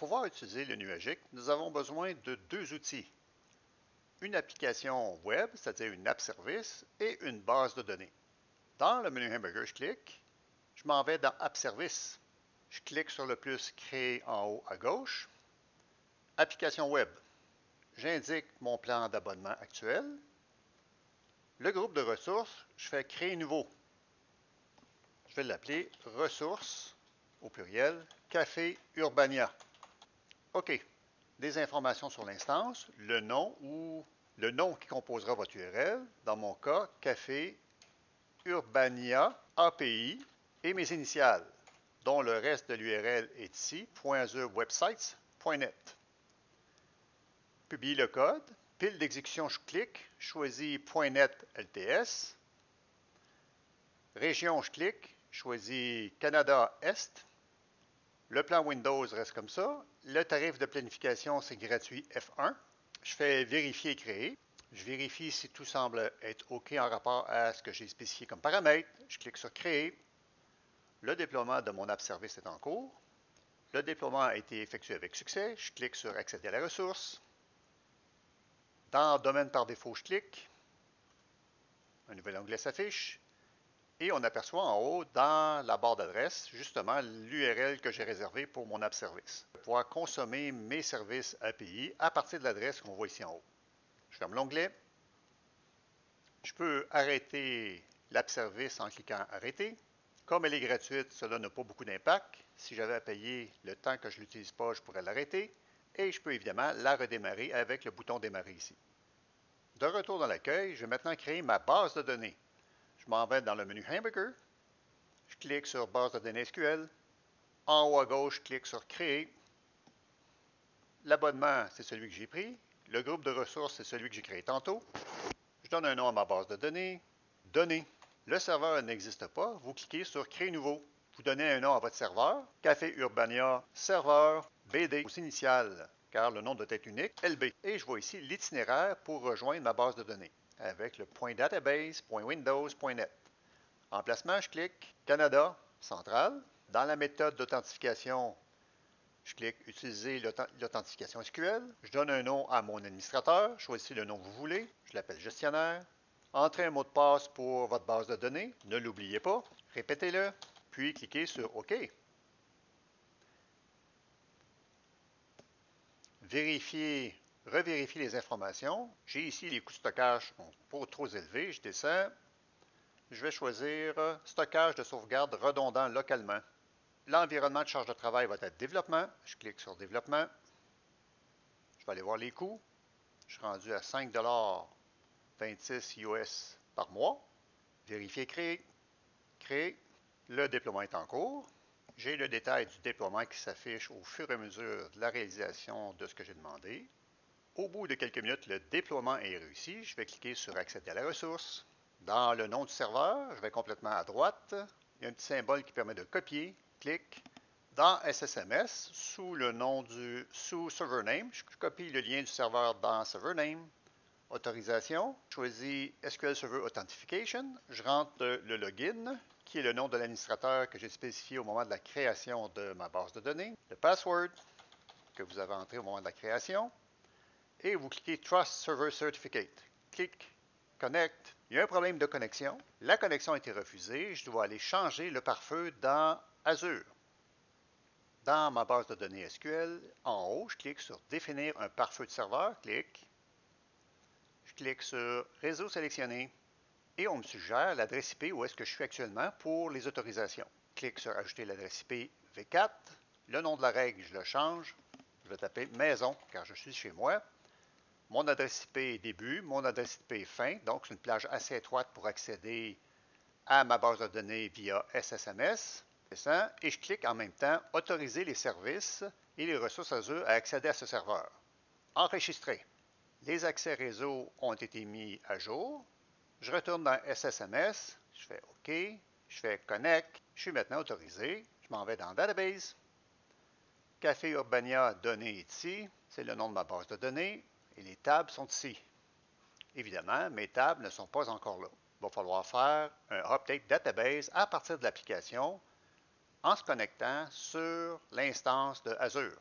pouvoir utiliser le nuagique, nous avons besoin de deux outils. Une application web, c'est-à-dire une app service, et une base de données. Dans le menu Hamburger, je m'en vais dans App Service. Je clique sur le plus Créer en haut à gauche. Application web. J'indique mon plan d'abonnement actuel. Le groupe de ressources, je fais Créer nouveau. Je vais l'appeler Ressources, au pluriel, Café Urbania. OK. Des informations sur l'instance, le nom qui composera votre URL. Dans mon cas, Café Urbania API et mes initiales, dont le reste de l'URL est ici, .azurewebsites.net. Publie le code. Pile d'exécution, je clique. Choisis .net LTS. Région, je clique. Choisis Canada Est. Le plan Windows reste comme ça. Le tarif de planification, c'est gratuit F1. Je fais vérifier et créer. Je vérifie si tout semble être OK en rapport à ce que j'ai spécifié comme paramètre. Je clique sur Créer. Le déploiement de mon app service est en cours. Le déploiement a été effectué avec succès. Je clique sur Accéder à la ressource. Dans Domaine par défaut, je clique. Un nouvel onglet s'affiche. Et on aperçoit en haut, dans la barre d'adresse, justement l'URL que j'ai réservée pour mon app service. Je vais pouvoir consommer mes services API à partir de l'adresse qu'on voit ici en haut. Je ferme l'onglet. Je peux arrêter l'app service en cliquant Arrêter. Comme elle est gratuite, cela n'a pas beaucoup d'impact. Si j'avais à payer le temps que je ne l'utilise pas, je pourrais l'arrêter. Et je peux évidemment la redémarrer avec le bouton Démarrer ici. De retour dans l'accueil, je vais maintenant créer ma base de données. Je m'en vais dans le menu Hamburger. Je clique sur Base de données SQL. En haut à gauche, je clique sur Créer. L'abonnement, c'est celui que j'ai pris. Le groupe de ressources, c'est celui que j'ai créé tantôt. Je donne un nom à ma base de données. Données. Le serveur n'existe pas. Vous cliquez sur Créer nouveau. Vous donnez un nom à votre serveur. Café Urbania, serveur, BD, aux initiales, car le nom doit être unique, LB. Et je vois ici l'itinéraire pour rejoindre ma base de données avec le .database, .windows, .net. Emplacement, je clique Canada, centrale. Dans la méthode d'authentification, je clique Utiliser l'authentification SQL. Je donne un nom à mon administrateur. Choisissez le nom que vous voulez. Je l'appelle gestionnaire. Entrez un mot de passe pour votre base de données. Ne l'oubliez pas. Répétez-le. Puis cliquez sur OK. Revérifiez les informations. J'ai ici les coûts de stockage pas trop élevés. Je descends. Je vais choisir stockage de sauvegarde redondant localement. L'environnement de charge de travail va être développement. Je clique sur développement. Je vais aller voir les coûts. Je suis rendu à 5,26 US par mois. Vérifier, créer. Créer. Le déploiement est en cours. J'ai le détail du déploiement qui s'affiche au fur et à mesure de la réalisation de ce que j'ai demandé. Au bout de quelques minutes, le déploiement est réussi. Je vais cliquer sur Accéder à la ressource. Dans le nom du serveur, je vais complètement à droite. Il y a un petit symbole qui permet de copier. Clique. Dans SSMS, sous server name, je copie le lien du serveur dans server name. Autorisation. Je choisis SQL Server Authentication. Je rentre le login, qui est le nom de l'administrateur que j'ai spécifié au moment de la création de ma base de données. Le password que vous avez entré au moment de la création. Et vous cliquez Trust Server Certificate. Clique Connect. Il y a un problème de connexion. La connexion a été refusée. Je dois aller changer le pare-feu dans Azure. Dans ma base de données SQL, en haut, je clique sur Définir un pare-feu de serveur. Clique. Je clique sur Réseau sélectionné. Et on me suggère l'adresse IP où est-ce que je suis actuellement pour les autorisations. Clique sur Ajouter l'adresse IP V4. Le nom de la règle, je le change. Je vais taper Maison, car je suis chez moi. Mon adresse IP début, mon adresse IP fin. Donc, c'est une plage assez étroite pour accéder à ma base de données via SSMS. Et je clique en même temps Autoriser les services et les ressources Azure à accéder à ce serveur. Enregistrer. Les accès réseau ont été mis à jour. Je retourne dans SSMS. Je fais OK. Je fais Connect. Je suis maintenant autorisé. Je m'en vais dans Database. Café Urbania données ici. C'est le nom de ma base de données. Et les tables sont ici. Évidemment, mes tables ne sont pas encore là. Il va falloir faire un Update Database à partir de l'application en se connectant sur l'instance de Azure.